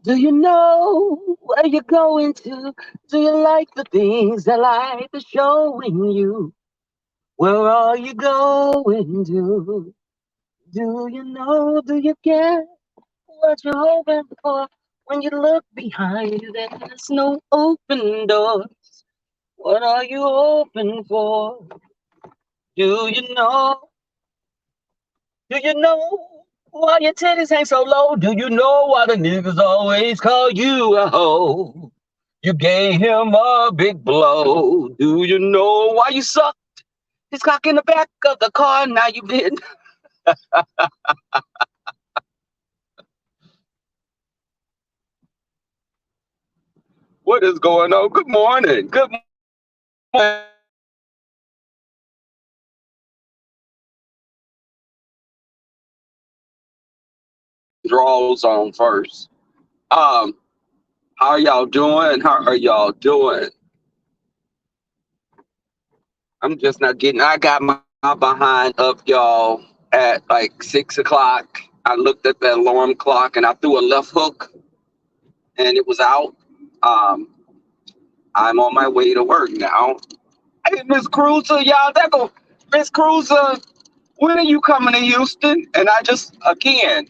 Do you know where you're going to? Do you like the things that life is showing you? Where are you going to? Do you know? Do you get what you're hoping for? When you look behind you, there's no open door. What are you hoping for? Do you know? Do you know why your titties hang so low? Do you know why the niggas always call you a hoe? You gave him a big blow. Do you know why you sucked his cock in the back of the car? Now you did. What is going on? Good morning. Good draws on first. Um, how are y'all doing? How are y'all doing? I'm just not getting. I got my behind up, y'all, at like 6 o'clock. I looked at the alarm clock and I threw a left hook, and it was out. Um, I'm on my way to work now. Hey, Miss Cruiser, y'all, that go, Miss Cruiser. When are you coming to Houston? And I just again,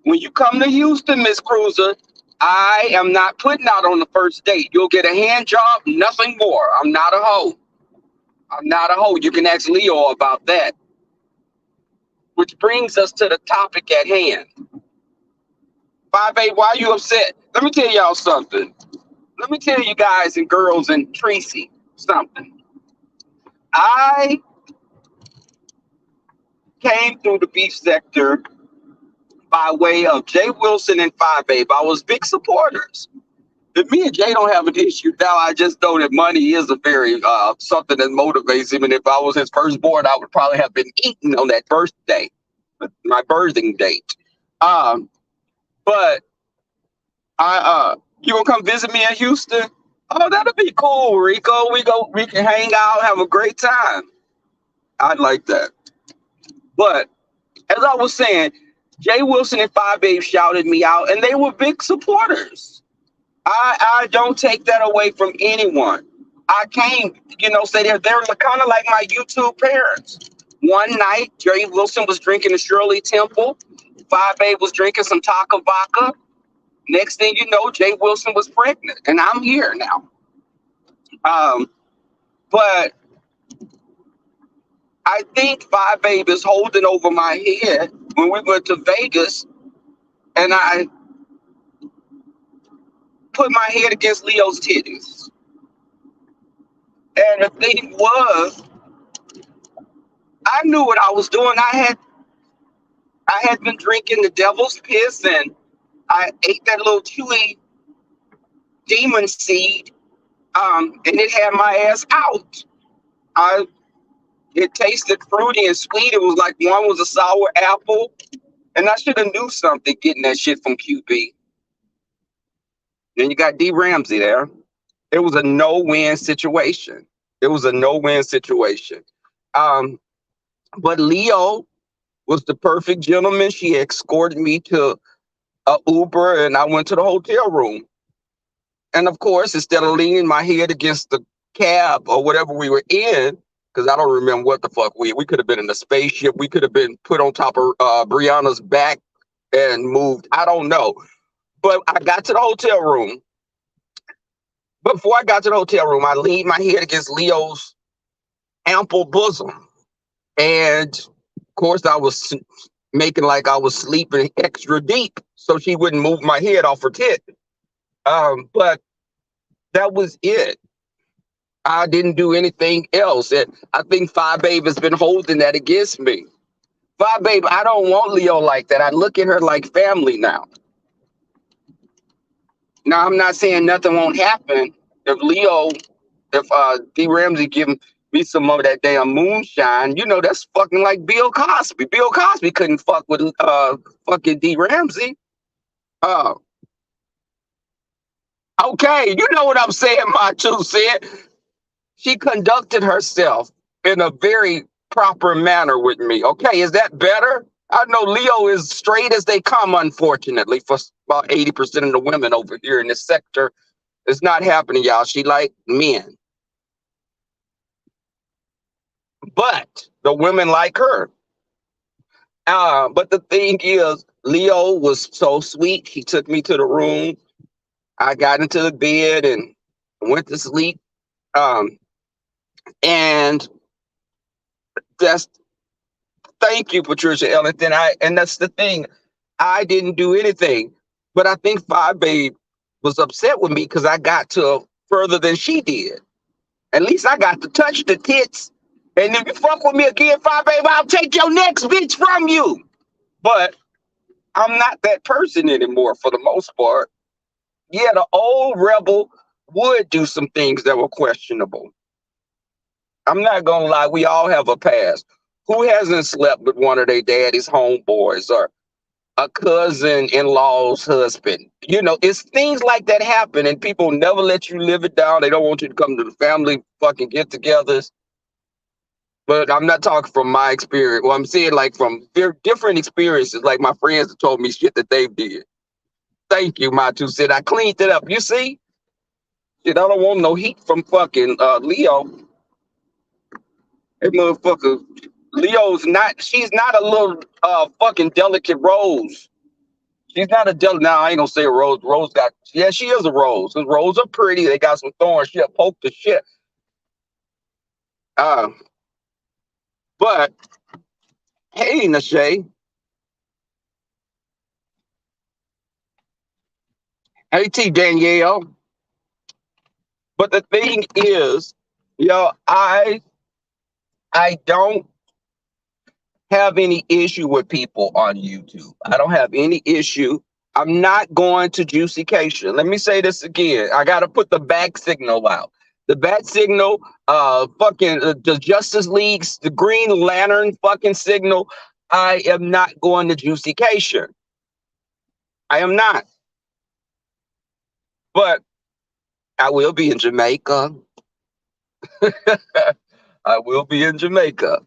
when you come to Houston, Miss Cruiser, I am not putting out on the first date. You'll get a hand job, nothing more. I'm not a hoe. I'm not a hoe. You can ask Leo about that. Which brings us to the topic at hand. 5A, why are you upset? Let me tell y'all something. Let me tell you guys and girls and Tracy something. I came through the beef sector by way of Jay Wilson and 5A. I was big supporters. If me and Jay don't have an issue now, I just know that money is a very something that motivates him. And if I was his firstborn, I would probably have been eaten on that birthday, my birthing date. But you gonna come visit me in Houston? Oh, that'll be cool, Rico. We can hang out, have a great time. I'd like that. But as I was saying, Jay Wilson and 5A shouted me out, and they were big supporters. I don't take that away from anyone. I came, say they're kind of like my YouTube parents. One night, Jay Wilson was drinking a Shirley Temple. 5A was drinking some Taco Vodka. Next thing you know, Jay Wilson was pregnant, and I'm here now. But I think 5A is holding over my head when we went to Vegas, and I put my head against Leo's titties. And the thing was, I knew what I was doing. I had been drinking the devil's piss, and I ate that little chewy demon seed, and it had my ass out. It tasted fruity and sweet. It was like one was a sour apple, and I should have knew something getting that shit from QB. Then you got D Ramsey there. It was a no-win situation. It was a no-win situation. But Leo was the perfect gentleman. She escorted me to a Uber, and I went to the hotel room. And of course, instead of leaning my head against the cab or whatever we were in, because I don't remember what the fuck we could have been in a spaceship. We could have been put on top of Brianna's back and moved. I don't know. But I got to the hotel room. Before I got to the hotel room, I leaned my head against Leo's ample bosom. And of course, I was making like I was sleeping extra deep so she wouldn't move my head off her tit. But that was it. I didn't do anything else. And I think 5Babe has been holding that against me. 5Babe, I don't want Leo like that. I look at her like family now. Now, I'm not saying nothing won't happen if D Ramsey give me some of that damn moonshine. That's fucking like Bill Cosby. Bill Cosby couldn't fuck with fucking D Ramsey. Okay, you know what I'm saying, my two said. She conducted herself in a very proper manner with me. Okay, is that better? I know Leo is straight as they come, unfortunately, for about 80% of the women over here in this sector. It's not happening, y'all. She like men. But the women like her. But the thing is, Leo was so sweet. He took me to the room. I got into the bed and went to sleep. Um, and that's thank you, Patricia Ellington. And that's the thing. I didn't do anything, but I think Five Babe was upset with me because I got to further than she did. At least I got to touch the tits. And if you fuck with me again, Five Babe, I'll take your next bitch from you. But I'm not that person anymore for the most part. Yeah, the old rebel would do some things that were questionable. I'm not gonna lie, we all have a past. Who hasn't slept with one of their daddy's homeboys or a cousin in law's husband? You know, it's things like that happen, and people never let you live it down. They don't want you to come to the family fucking get togethers. But I'm not talking from my experience. Well, I'm saying like from different experiences, like my friends have told me shit that they did. Thank you, my two cents. I cleaned it up. You see? Shit, I don't want no heat from fucking Leo. That motherfucker. Leo's not, she's not a little fucking delicate rose. She's not a delicate, now I ain't gonna say a rose. Rose got, yeah, she is a rose. Cause roses are pretty. They got some thorns. She'll poke the shit. Uh, but hey, Nashay. Hey, T Danielle. But the thing is, yo, I don't have any issue with people on YouTube. I don't have any issue. I'm not going to Juicycation. Let me say this again. I got to put the back signal out. The bat signal, fucking the Justice League's, the Green Lantern fucking signal. I am not going to Juicycation. I am not. But I will be in Jamaica. I will be in Jamaica.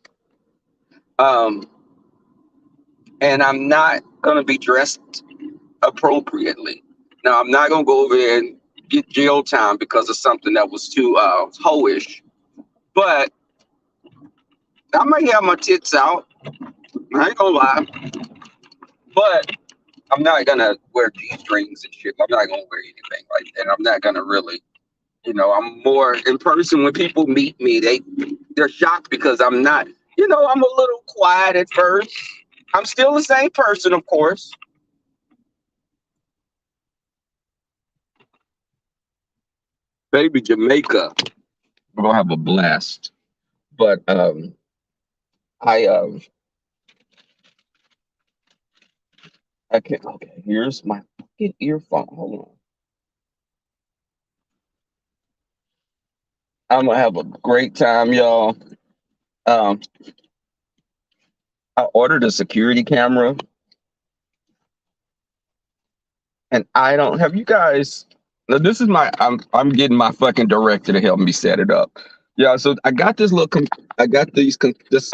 Um, and I'm not gonna be dressed appropriately. Now I'm not gonna go over there and get jail time because of something that was too hoish. But I might have my tits out. I ain't gonna lie. But I'm not gonna wear G-strings and shit. I'm not gonna wear anything like that. I'm not gonna really, I'm more in person when people meet me, they're shocked because I'm not, I'm a little quiet at first. I'm still the same person, of course. Baby Jamaica. We're gonna have a blast. But I I can't. Okay, here's my fucking earphone. Hold on. I'm gonna have a great time, y'all. Um, I ordered a security camera, and I don't have you guys. Now this is my. I'm getting my fucking director to help me set it up. Yeah, so I got this little. I got these. This.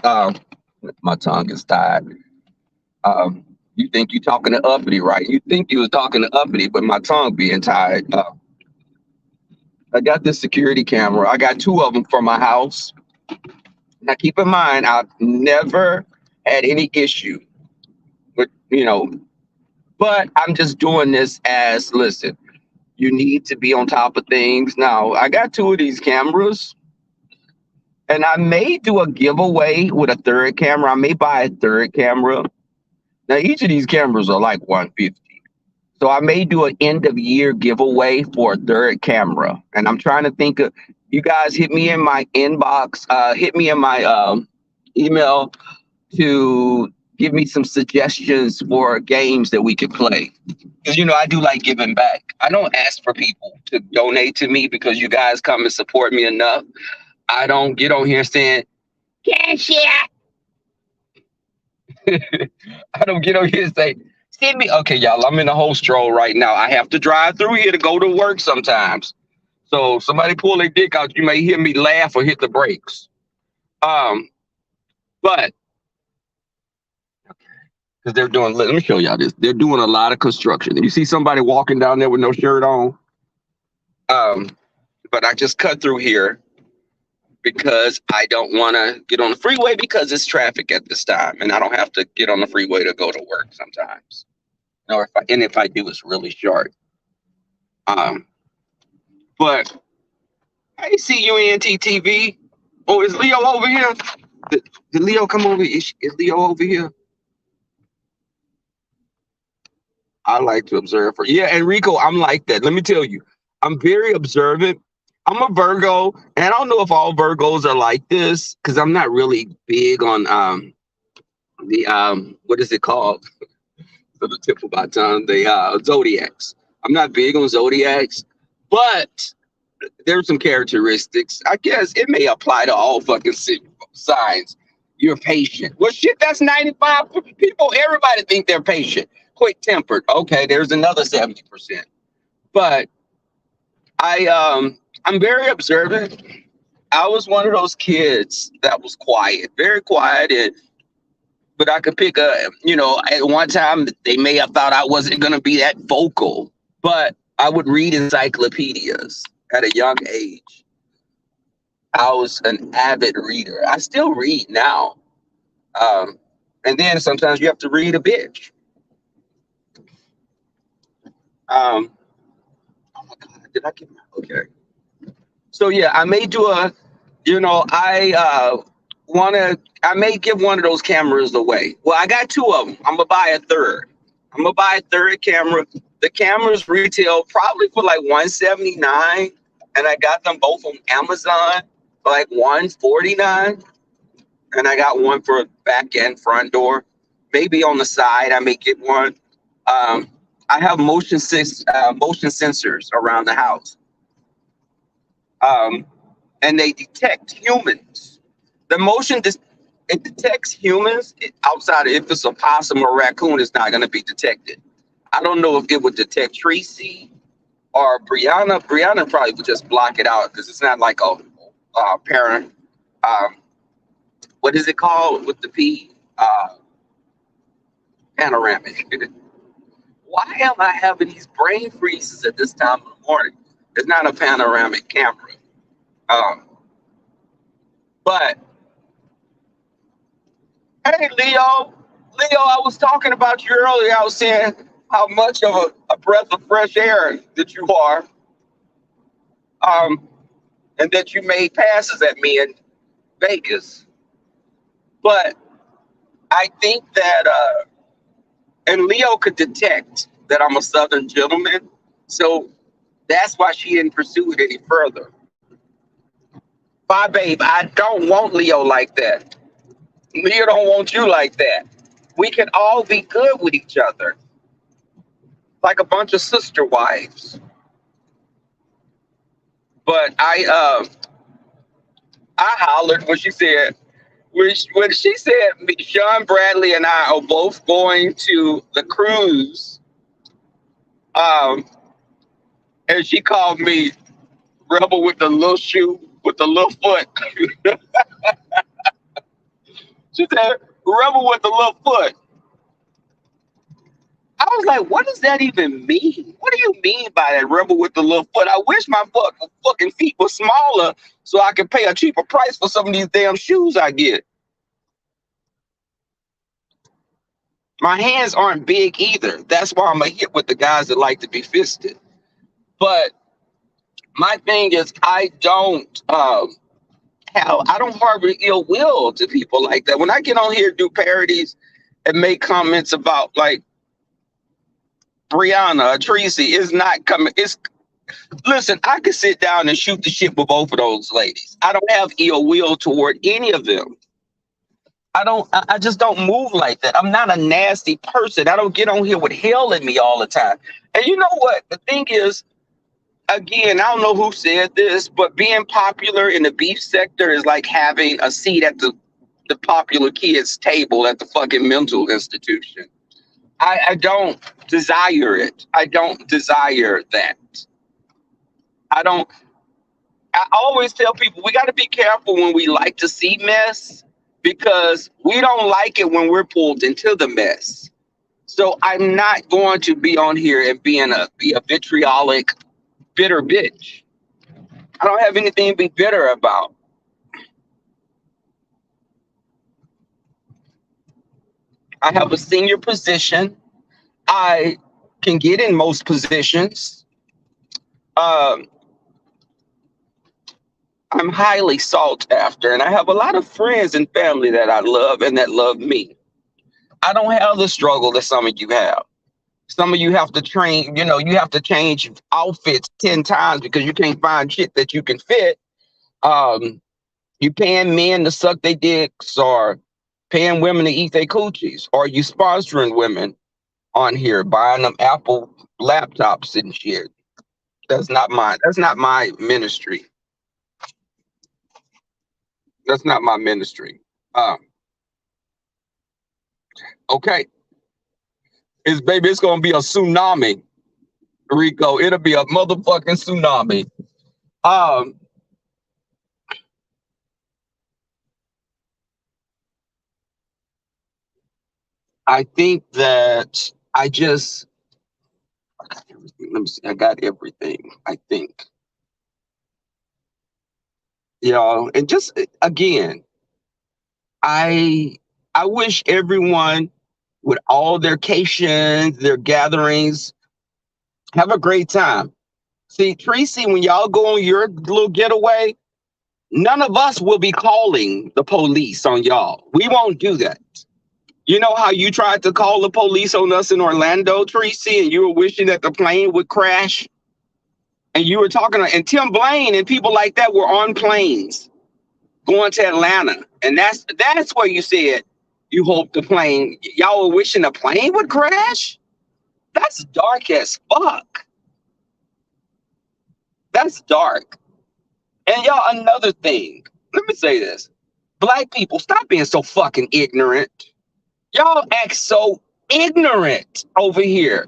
My tongue is tied. You think you talking to uppity, right? You think you was talking to uppity, but my tongue being tied. I got this security camera. I got two of them for my house. Now, keep in mind, I've never had any issue with, but I'm just doing this as listen, you need to be on top of things. Now, I got two of these cameras, and I may do a giveaway with a third camera. I may buy a third camera. Now, each of these cameras are like 150. So I may do an end of year giveaway for a third camera. And I'm trying to think of you guys hit me in my inbox, hit me in my email to give me some suggestions for games that we could play. Because I do like giving back. I don't ask for people to donate to me because you guys come and support me enough. I don't get on here saying, cash out. I don't get on here and say, send me. Okay, y'all, I'm in a whole stroll right now. I have to drive through here to go to work sometimes. So somebody pull their dick out, you may hear me laugh or hit the brakes. But because they're doing. Let me show y'all this. They're doing a lot of construction. You see somebody walking down there with no shirt on. But I just cut through here because I don't want to get on the freeway because it's traffic at this time, and I don't have to get on the freeway to go to work sometimes. Or if I do, it's really short. Um, but I see UNTTV. Oh, is Leo over here? Did Leo come over? Is Leo over here? I like to observe her. Yeah, Enrico, I'm like that. Let me tell you, I'm very observant. I'm a Virgo, and I don't know if all Virgos are like this because I'm not really big on the what is it called? For the tip of my tongue, the zodiacs. I'm not big on zodiacs, but there's some characteristics. I guess it may apply to all fucking signs. You're patient. Well, shit, that's 95 people. Everybody think they're patient. Quick tempered. Okay, there's another 70%. But I'm very observant. I was one of those kids that was quiet, very quiet, but I could pick at one time they may have thought I wasn't gonna be that vocal, but I would read encyclopedias at a young age. I was an avid reader. I still read now. And then sometimes you have to read a bitch. Oh my God, did I get my okay? So yeah, I may do I may give one of those cameras away. Well, I got two of them. I'm gonna buy a third. I'm gonna buy a third camera. The cameras retail probably for like $179, and I got them both on Amazon for like $149. And I got one for back and front door. Maybe on the side I may get one. I have motion sensors around the house, and they detect humans. The it detects humans outside of if it's a possum or a raccoon, it's not going to be detected. I don't know if it would detect Tracy or Brianna. Brianna probably would just block it out because it's not like a parent. What is it called with the P? Panoramic. Why am I having these brain freezes at this time of the morning? It's not a panoramic camera. But hey, Leo, I was talking about you earlier. I was saying how much of a breath of fresh air that you are, and that you made passes at me in Vegas. But I think that, and Leo could detect that I'm a Southern gentleman. So that's why she didn't pursue it any further. Bye, babe. I don't want Leo like that. Leo don't want you like that. We can all be good with each other, like a bunch of sister wives. But I hollered when she said, when she said Sean Bradley and I are both going to the cruise, and she called me rebel with the little shoe with the little foot. She said rebel with the little foot. I was like, what does that even mean? What do you mean by that rebel with the little foot? I wish my fucking feet were smaller so I could pay a cheaper price for some of these damn shoes I get. My hands aren't big either. That's why I'm a hit with the guys that like to be fisted. But my thing is, I don't harbor ill will to people like that. When I get on here, do parodies, and make comments about like Brianna or Tracy, is not coming. Listen, I could sit down and shoot the shit with both of those ladies. I don't have ill will toward any of them. I just don't move like that. I'm not a nasty person. I don't get on here with hell in me all the time. And you know what? The thing is, again, I don't know who said this, but being popular in the beef sector is like having a seat at the popular kids' table at the fucking mental institution. I don't desire it. I don't desire that. I always tell people we got to be careful when we like to see mess, because we don't like it when we're pulled into the mess. So I'm not going to be on here and be a vitriolic, bitter bitch. I don't have anything to be bitter about. I have a senior position. I can get in most positions. Um, I'm highly sought after, and I have a lot of friends and family that I love and that love me. I don't have the struggle that some of you have. Some of you have to train, you have to change outfits 10 times because you can't find shit that you can fit. Um, you paying men to suck their dicks or paying women to eat their coochies, or you sponsoring women on here, buying them Apple laptops and shit. That's not my ministry. That's not my ministry. Um, okay. It's gonna be a tsunami, Rico. It'll be a motherfucking tsunami. Um, I think that I got everything. Let me see. I got everything. I think, and just again, I I wish everyone with all their cations, their gatherings, have a great time. See, Tracy, when y'all go on your little getaway, none of us will be calling the police on y'all. We won't do that. You know how you tried to call the police on us in Orlando, Tracy, and you were wishing that the plane would crash? And you were talking to, and Tim Blaine and people like that were on planes going to Atlanta. And that's where you said you hope the plane, y'all were wishing the plane would crash? That's dark as fuck. That's dark. And y'all, another thing, let me say this. Black people, stop being so fucking ignorant. Y'all act so ignorant over here.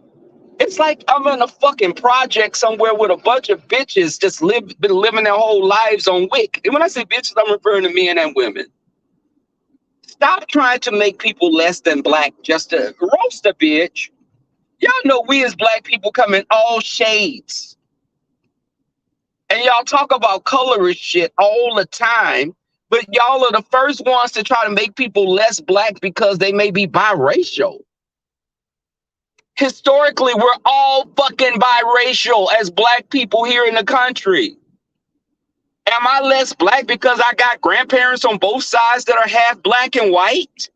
It's like I'm in a fucking project somewhere with a bunch of bitches just been living their whole lives on WIC. And when I say bitches, I'm referring to men and women. Stop trying to make people less than black just to roast a bitch. Y'all know we as black people come in all shades. And y'all talk about colorist shit all the time, but y'all are the first ones to try to make people less black because they may be biracial. Historically, we're all fucking biracial as black people here in the country. Am I less black because I got grandparents on both sides that are half black and white?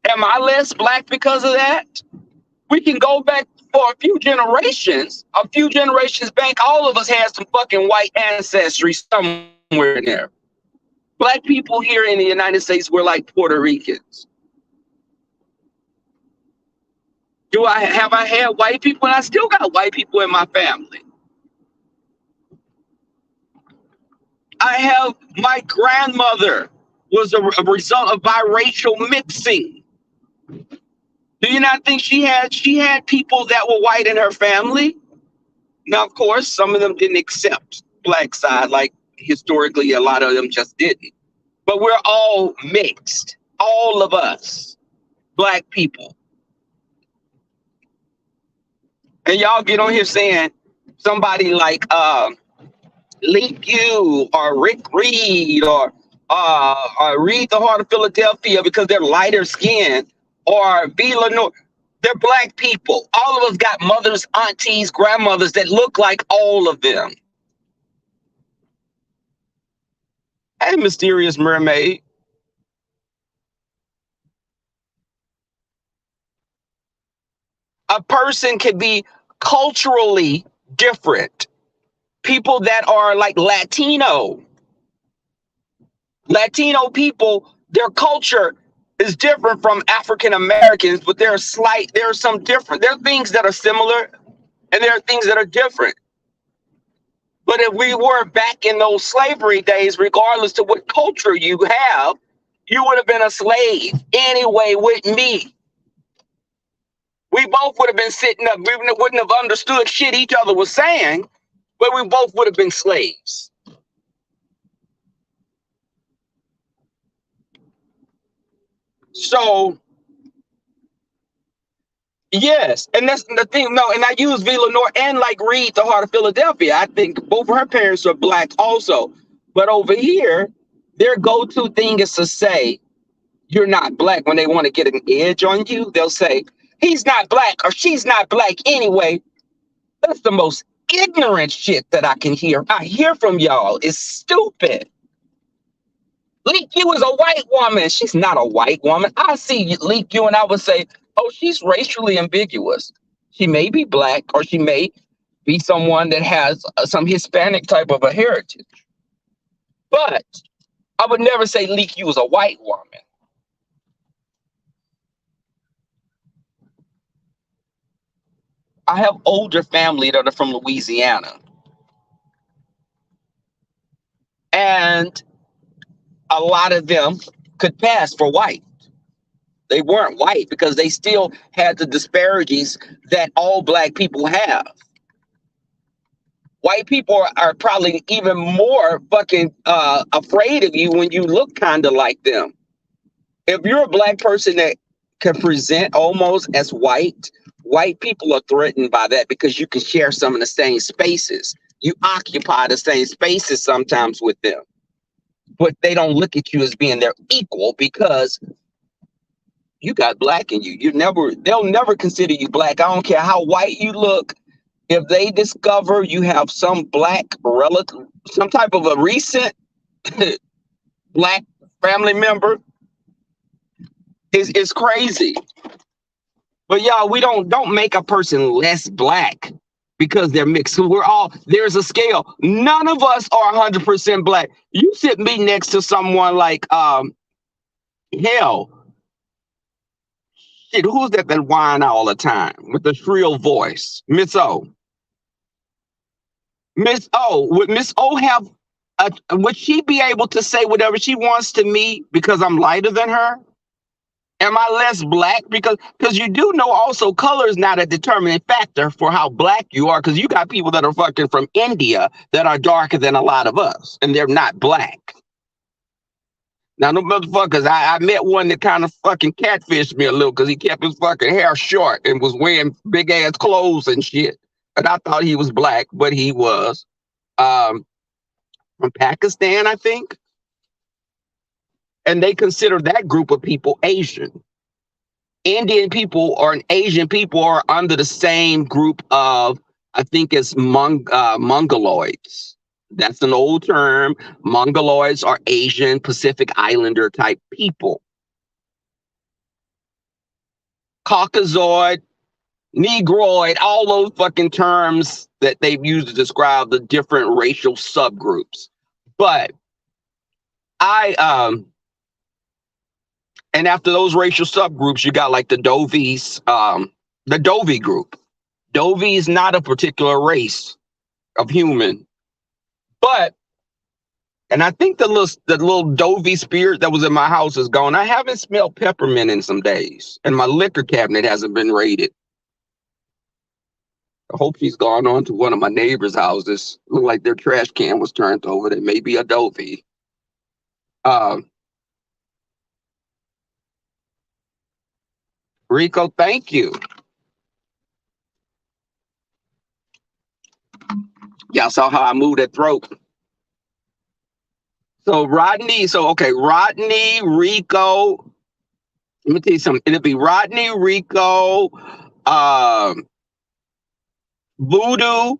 Am I less black because of that? We can go back for a few generations. A few generations back, all of us had some fucking white ancestry somewhere in there. Black people here in the United States were like Puerto Ricans. I had white people? And I still got white people in my family. I have my grandmother was a result of biracial mixing. Do you not think she had people that were white in her family? Now, of course, some of them didn't accept black side, like historically, a lot of them just didn't. But we're all mixed, all of us, black people. And y'all get on here saying somebody like Leak You or Rick Reed or Read the Heart of Philadelphia because they're lighter skinned, or B. Lenore. They're black people. All of us got mothers, aunties, grandmothers that look like all of them. Hey, mysterious mermaid. A person can be culturally different. People that are like Latino people, their culture is different from African Americans, but there are some different. There are things that are similar and there are things that are different. But if we were back in those slavery days, regardless to what culture you have, you would have been a slave anyway with me. We both would have been sitting up. We wouldn't have understood shit each other was saying, but we both would have been slaves. So Yes, and that's the thing. No, and I use V. Lenore and like Reed, the Heart of Philadelphia. I think both of her parents are black also. But over here, their go-to thing is to say you're not black when they want to get an edge on you. They'll say he's not black or she's not black anyway. That's the most ignorant shit that I can hear. I hear from y'all. It's stupid. Leak you is a white woman. She's not a white woman. I see Leak you and I would say, oh, she's racially ambiguous. She may be black or she may be someone that has some Hispanic type of a heritage. But I would never say Leak you is a white woman. I have older family that are from Louisiana. And a lot of them could pass for white. They weren't white because they still had the disparities that all black people have. White people are probably even more fucking afraid of you when you look kind of like them. If you're a black person that can present almost as white people are threatened by that because you can share some of the same spaces. You occupy the same spaces sometimes with them, but they don't look at you as being their equal because you got black in you. They'll never consider you black. I don't care how white you look. If they discover you have some black relative, some type of a recent black family member, it's crazy. But y'all, we don't make a person less black because they're mixed. So there's a scale. None of us are 100% black. You sit me next to someone like hell. Shit, who's that whine all the time with the shrill voice? Miss O. Miss O. Would Miss O have would she be able to say whatever she wants to me because I'm lighter than her? Am I less black? Because you do know also color is not a determining factor for how black you are, because you got people that are fucking from India that are darker than a lot of us, and they're not black. Now, no motherfuckers, I met one that kind of fucking catfished me a little because he kept his fucking hair short and was wearing big ass clothes and shit. And I thought he was black, but he was from Pakistan, I think. And they consider that group of people Asian. Indian people or Asian people are under the same group of, I think it's Mongoloids. That's an old term. Mongoloids are Asian Pacific Islander type people. Caucasoid, Negroid, all those fucking terms that they've used to describe the different racial subgroups. But and after those racial subgroups, you got like the Dovies, the Dovey group. Dovey is not a particular race of human. But, and I think the little Dovey spirit that was in my house is gone. I haven't smelled peppermint in some days, and my liquor cabinet hasn't been raided. I hope she's gone on to one of my neighbors' houses. Look like their trash can was turned over. There may be a Dovey. Rico, thank you. Y'all saw how I moved that throat. So Rodney, Rico. Let me tell you something. It'll be Rodney, Rico, Voodoo.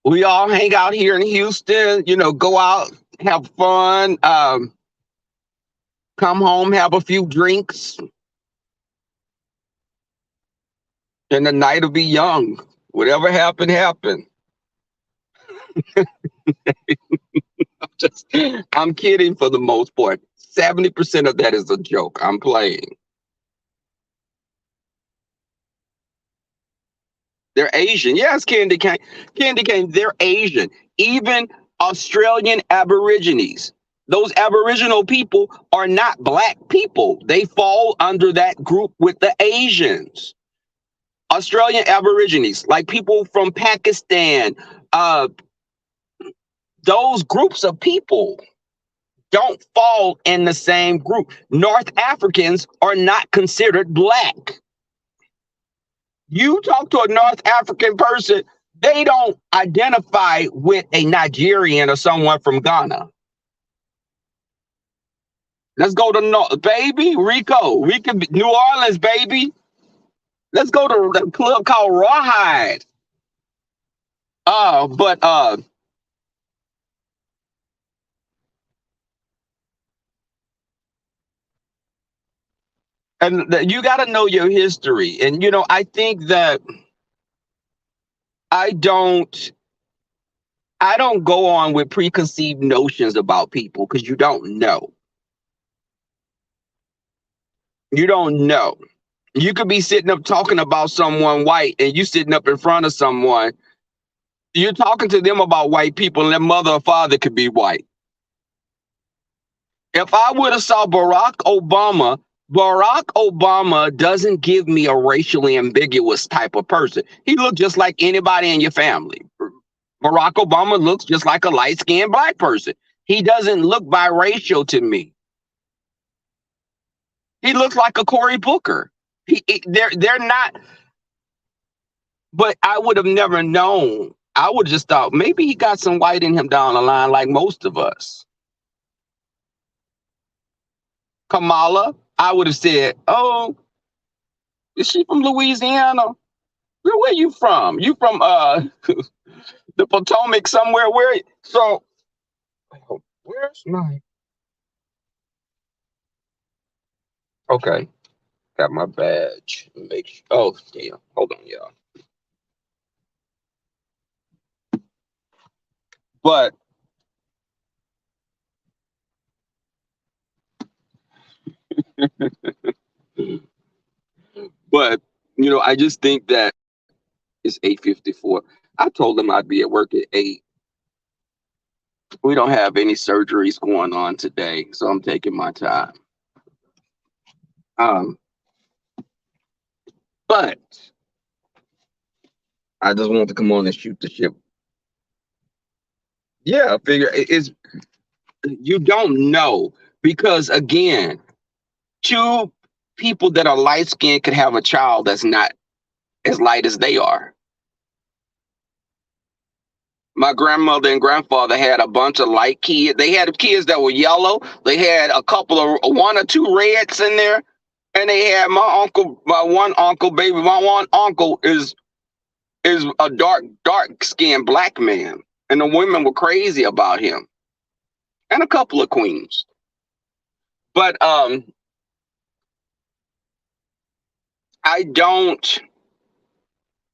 We all hang out here in Houston, go out, have fun, come home, have a few drinks. And the night will be young. Whatever happened, happened. I'm kidding for the most part. 70% of that is a joke. I'm playing. They're Asian. Yes, Candy Cane. Candy Cane, they're Asian. Even Australian Aborigines. Those Aboriginal people are not black people. They fall under that group with the Asians. Australian Aborigines, like people from Pakistan, those groups of people don't fall in the same group. North Africans are not considered black. You talk to a North African person, they don't identify with a Nigerian or someone from Ghana. Let's go to baby Rico. We can be New Orleans, baby. Let's go to the club called Rawhide. But and you got to know your history. And I think that I don't go on with preconceived notions about people because you don't know. You don't know. You could be sitting up talking about someone white, and you sitting up in front of someone. You're talking to them about white people, and their mother or father could be white. If I would have saw Barack Obama doesn't give me a racially ambiguous type of person. He looked just like anybody in your family. Barack Obama looks just like a light-skinned black person. He doesn't look biracial to me. He looks like a Cory Booker. They're not. But I would have never known. I would just thought maybe he got some white in him down the line, like most of us. Kamala, I would have said, "Oh, is she from Louisiana? Where you from? You from the Potomac somewhere? Where?" So, where's my? Okay, got my badge. Make sure. Oh, damn. Hold on, y'all. But I just think that it's 8:54. I told them I'd be at work at 8. We don't have any surgeries going on today, so I'm taking my time. But I just want to come on and shoot the ship. Yeah, I figure it's you don't know because again, two people that are light skinned could have a child that's not as light as they are. My grandmother and grandfather had a bunch of light kids. They had kids that were yellow. They had a couple of 1 or 2 reds in there. And they had my one uncle is a dark skinned black man. And the women were crazy about him. And a couple of queens. But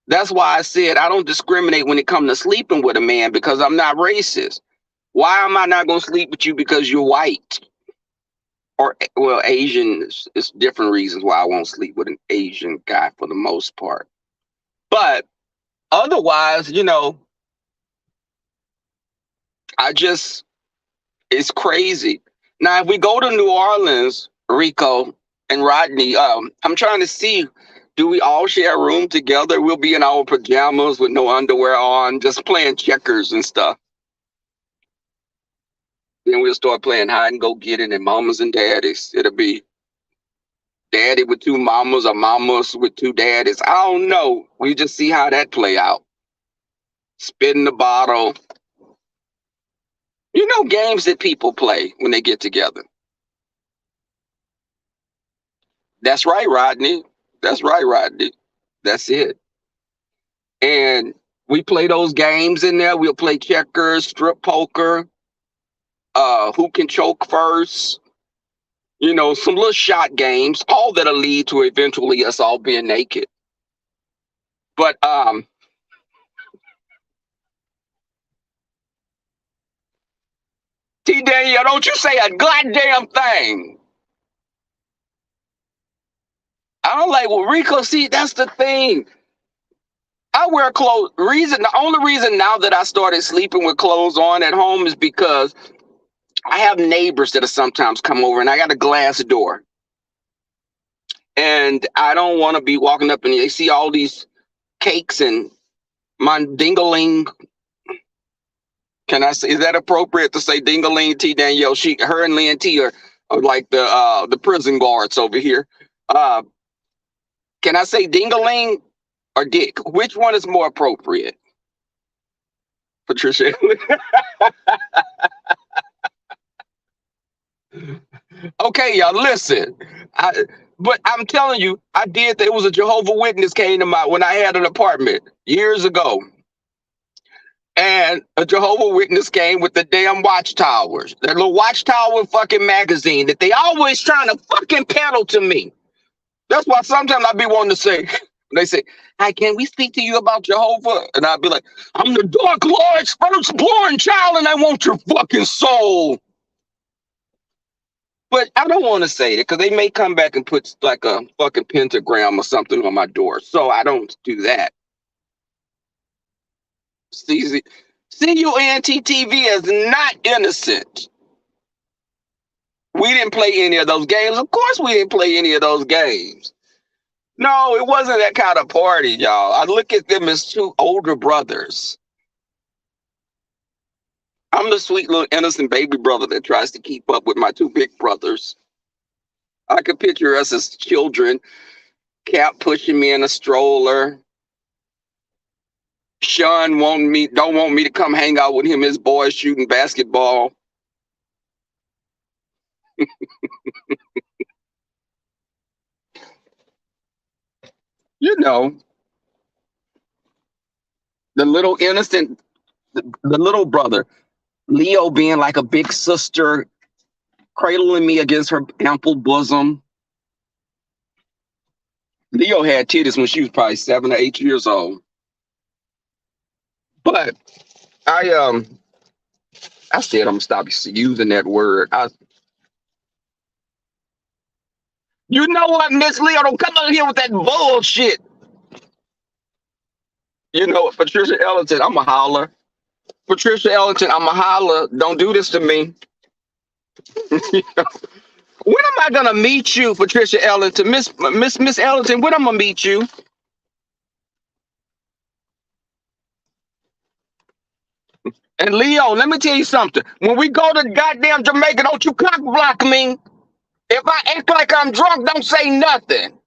that's why I said I don't discriminate when it comes to sleeping with a man because I'm not racist. Why am I not going to sleep with you because you're white? Or, well, Asian, it's different reasons why I won't sleep with an Asian guy for the most part. But otherwise, it's crazy. Now, if we go to New Orleans, Rico and Rodney, I'm trying to see, do we all share a room together? We'll be in our pajamas with no underwear on, just playing checkers and stuff. Then we'll start playing hide and go get it, and mamas and daddies. It'll be daddy with 2 mamas or mamas with 2 daddies. I don't know. We just see how that play out. Spitting the bottle. Games that people play when they get together. That's right, Rodney. That's right, Rodney. That's it. And we play those games in there. We'll play checkers, strip poker, who can choke first. Some little shot games, all that'll lead to eventually us all being naked. But T Daniel, don't you say a goddamn thing. I don't like Rico. See, that's the thing. I wear clothes. The only reason now that I started sleeping with clothes on at home is because I have neighbors that sometimes come over and I got a glass door. And I don't want to be walking up and they see all these cakes and my ding-a-ling. Can I say, is that appropriate to say ding-a-ling, T Danielle? Her and Lynn T are like the prison guards over here. Can I say ding-a-ling? or dick? Which one is more appropriate, Patricia? Okay, y'all, listen. But I'm telling you, I did. There was a Jehovah Witness came to my when I had an apartment years ago, and a Jehovah Witness came with the damn watchtowers, that little watchtower fucking magazine that they always trying to fucking peddle to me. That's why sometimes I be wanting to say, they say, "Hi, can we speak to you about Jehovah?" And I'd be like, "I'm the Dark Lord's firstborn child, and I want your fucking soul." But I don't want to say it because they may come back and put like a fucking pentagram or something on my door. So I don't do that. CUNTTV is not innocent. We didn't play any of those games. Of course, we didn't play any of those games. No, it wasn't that kind of party, y'all. I look at them as two older brothers. I'm the sweet little innocent baby brother that tries to keep up with my two big brothers. I could picture us as children, Cap pushing me in a stroller. Sean don't want me to come hang out with him, his boys shooting basketball. You know, the little innocent, the little brother, Leo being like a big sister, cradling me against her ample bosom. Leo had titties when she was probably 7 or 8 years old. But I said I'm gonna stop using that word. You know what, Miss Leo, don't come over here with that bullshit. You know what, Patricia Ellington, I'm a holler. Patricia Ellington, I'm a holler. Don't do this to me. When am I gonna meet you, Patricia Ellington? Miss Ellington, when I'm gonna meet you? And Leo, let me tell you something. When we go to goddamn Jamaica, don't you cock block me. If I act like I'm drunk, don't say nothing.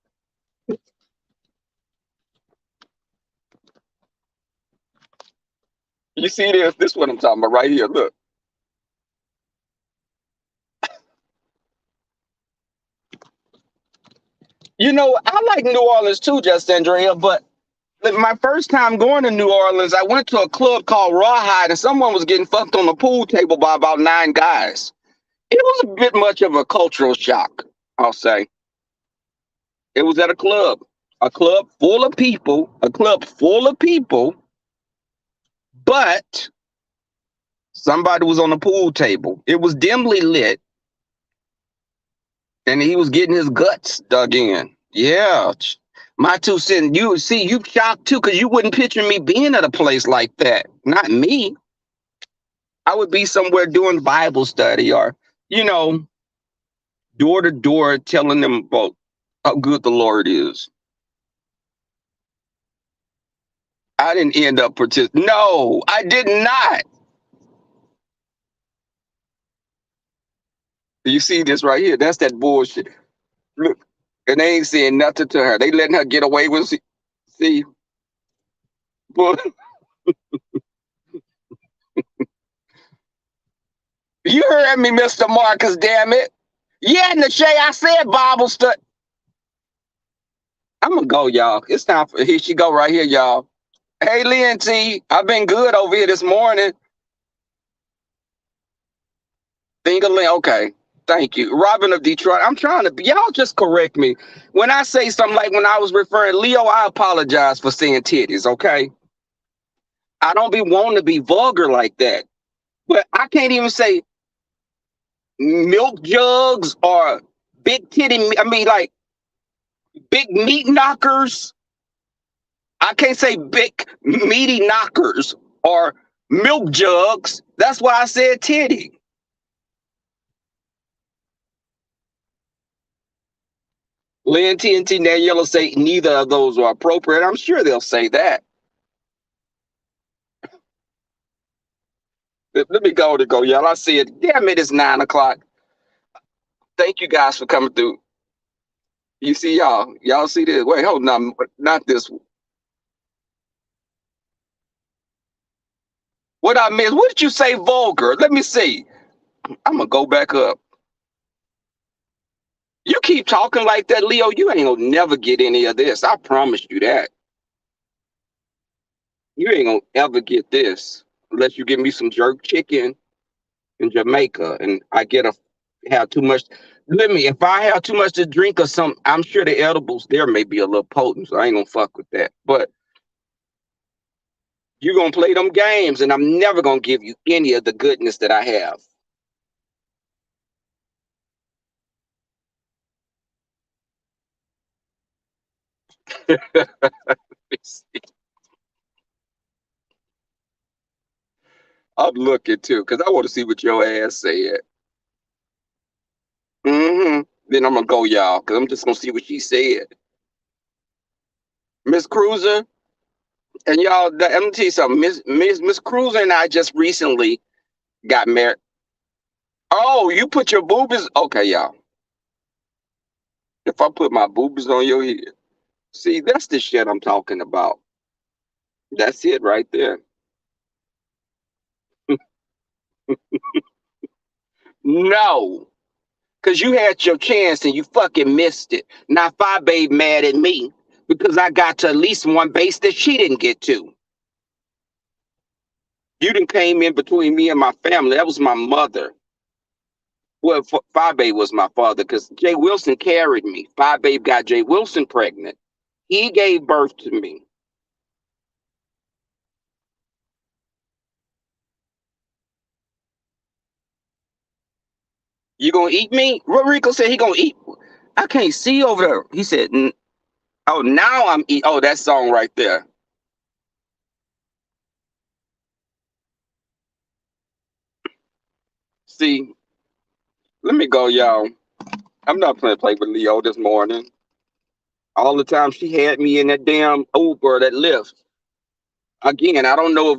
You see this? This is what I'm talking about right here. Look. You know, I like New Orleans too, just Andrea, but my first time going to New Orleans, I went to a club called Rawhide and someone was getting fucked on the pool table by about 9 guys. It was a bit much of a cultural shock, I'll say. It was at a club full of people, but somebody was on the pool table. It was dimly lit, and he was getting his guts dug in. Yeah. My 2 cents. You see, you shocked too, because you wouldn't picture me being at a place like that. Not me. I would be somewhere doing Bible study or, you know, door to door telling them about how good the Lord is. I didn't end up participating. No, I did not. You see this right here? That's that bullshit. Look, and they ain't saying nothing to her. They letting her get away with it. See, but you heard me, Mr. Marcus. Damn it. Yeah, Nashay, I said Bible study. I'm gonna go, y'all. It's time for here. She go right here, y'all. Hey, Lynn T, I've been good over here this morning. Ding-a-ling. Okay. Thank you. Robin of Detroit. I'm trying to be, y'all just correct me. When I say something like when I was referring Leo, I apologize for saying titties, okay? I don't be wanting to be vulgar like that. But I can't even say milk jugs or big titty, I mean like big meat knockers. I can't say big meaty knockers or milk jugs. That's why I said titty. Lynn TNT and Daniela say neither of those are appropriate. I'm sure they'll say that. Let me go, y'all. I see it. Damn it, it's 9 o'clock. Thank you guys for coming through. You see y'all. Y'all see this? Wait, hold on. Not this one. What I missed? What did you say, vulgar? Let me see. I'm gonna go back up. You keep talking like that, Leo. You ain't gonna never get any of this. I promise you that. You ain't gonna ever get this unless you give me some jerk chicken in Jamaica and I get a have too much. Let me if I have too much to drink or something, I'm sure the edibles there may be a little potent, so I ain't gonna fuck with that. But you're gonna play them games and I'm never gonna give you any of the goodness that I have. I'm looking too, because I want to see what your ass said. Then I'm gonna go, y'all, because I'm just gonna see what she said. Miss Cruiser, and y'all, I'm gonna tell you something. Miss Cruiser and I just recently got married. Oh, you put your boobies? Okay, y'all. If I put my boobies on your head, see, that's the shit I'm talking about. That's it right there. No, because you had your chance and you fucking missed it. Now, Phi Babe mad at me because I got to at least one base that she didn't get to. You didn't came in between me and my family. That was my mother. Well, Phi Babe was my father because Jay Wilson carried me. Phi Babe got Jay Wilson pregnant. He gave birth to me. You gonna eat me? Rico said he gonna eat. I can't see over there. He said, "Oh, now I'm eat." Oh, that song right there. See, let me go, y'all. I'm not playing play with Leo this morning. All the time she had me in that damn Uber, that Lyft. Again, I don't know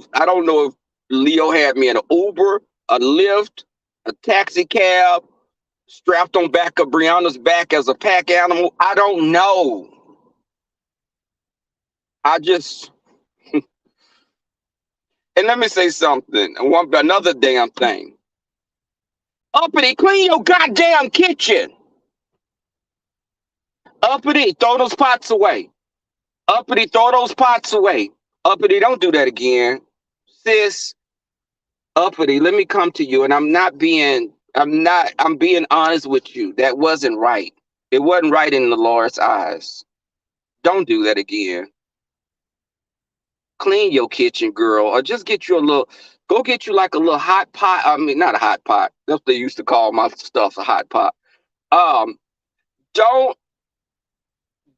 if Leo had me in an Uber, a Lyft, a taxi cab, strapped on back of Brianna's back as a pack animal. I don't know. I just and let me say something. Another damn thing. Uppity, clean your goddamn kitchen. Uppity, throw those pots away. Uppity, throw those pots away. Uppity, don't do that again. Sis, Uppity, let me come to you. And I'm being honest with you. That wasn't right. It wasn't right in the Lord's eyes. Don't do that again. Clean your kitchen, girl, or just go get you like a little hot pot. I mean, not a hot pot. That's what they used to call my stuff, a hot pot. Um, don't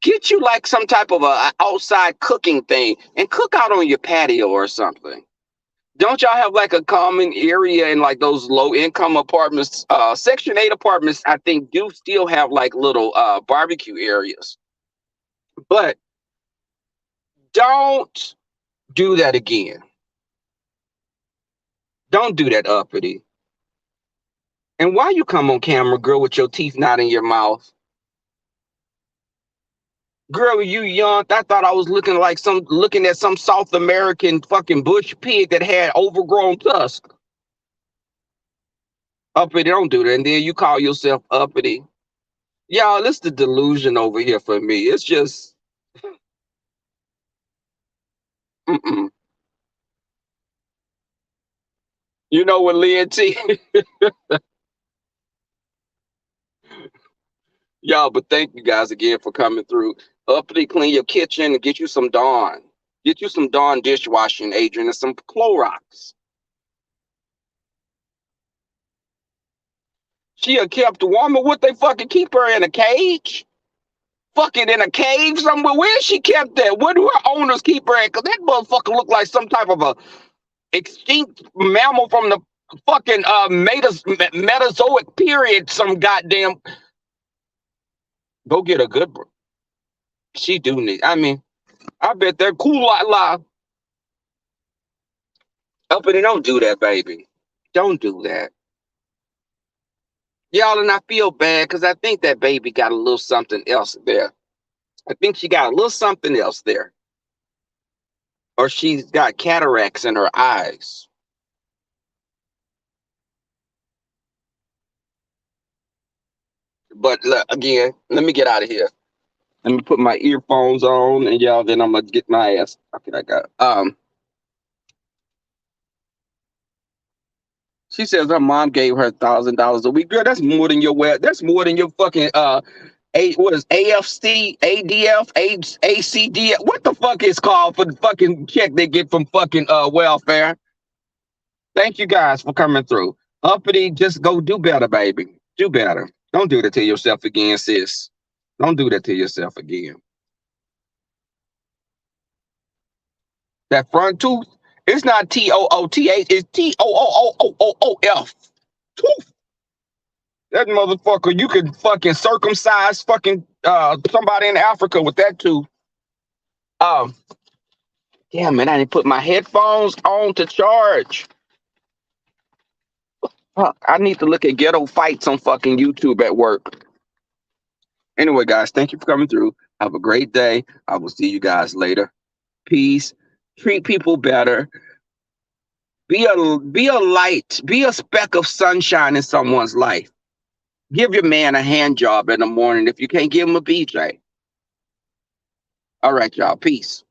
get you like some type of a outside cooking thing and cook out on your patio or something. Don't y'all have like a common area in like those low income apartments? Section 8 apartments, I think, do still have like little barbecue areas. But don't do that again. Don't do that, uppity. And why you come on camera, girl, with your teeth not in your mouth? Girl, you young. I thought I was looking at some South American fucking bush pig that had overgrown tusk. Uppity, don't do that. And then you call yourself uppity. Y'all, it's the delusion over here for me. It's just, mm-mm. You know what, Leah T? Y'all, but thank you guys again for coming through. Uppity, clean your kitchen and get you some Dawn. Get you some Dawn dishwashing, Adrian, and some Clorox. She a kept woman. What they fucking keep her in a cage? Fucking in a cave somewhere. Where she kept at? Where do her owners keep her at? Cause that motherfucker look like some type of a extinct mammal from the fucking Metazoic period. Some goddamn. Go get a good. She do need. I mean, I bet they're cool lot live. Up and don't do that, baby. Don't do that. Y'all, and I feel bad because I think that baby got a little something else there. I think she got a little something else there. Or she's got cataracts in her eyes. But look, again, let me get out of here. Let me put my earphones on, and y'all, then I'm gonna get my ass. Okay, I got. She says her mom gave her $1,000 a week. Girl, that's more than your That's more than your fucking what is AFC, ADF, ACDF? What the fuck is called for the fucking check they get from fucking welfare? Thank you guys for coming through. Uppity, just go do better, baby. Do better. Don't do that to yourself again, sis. Don't do that to yourself again. That front tooth, it's not TOOTH, it's TOOOOOF. Tooth. That motherfucker, you could fucking circumcise fucking somebody in Africa with that tooth. Um, damn man, I didn't put my headphones on to charge. Fuck, I need to look at ghetto fights on fucking YouTube at work. Anyway, guys, thank you for coming through. Have a great day. I will see you guys later. Peace. Treat people better. Be a light. Be a speck of sunshine in someone's life. Give your man a hand job in the morning if you can't give him a BJ. All right, y'all. Peace.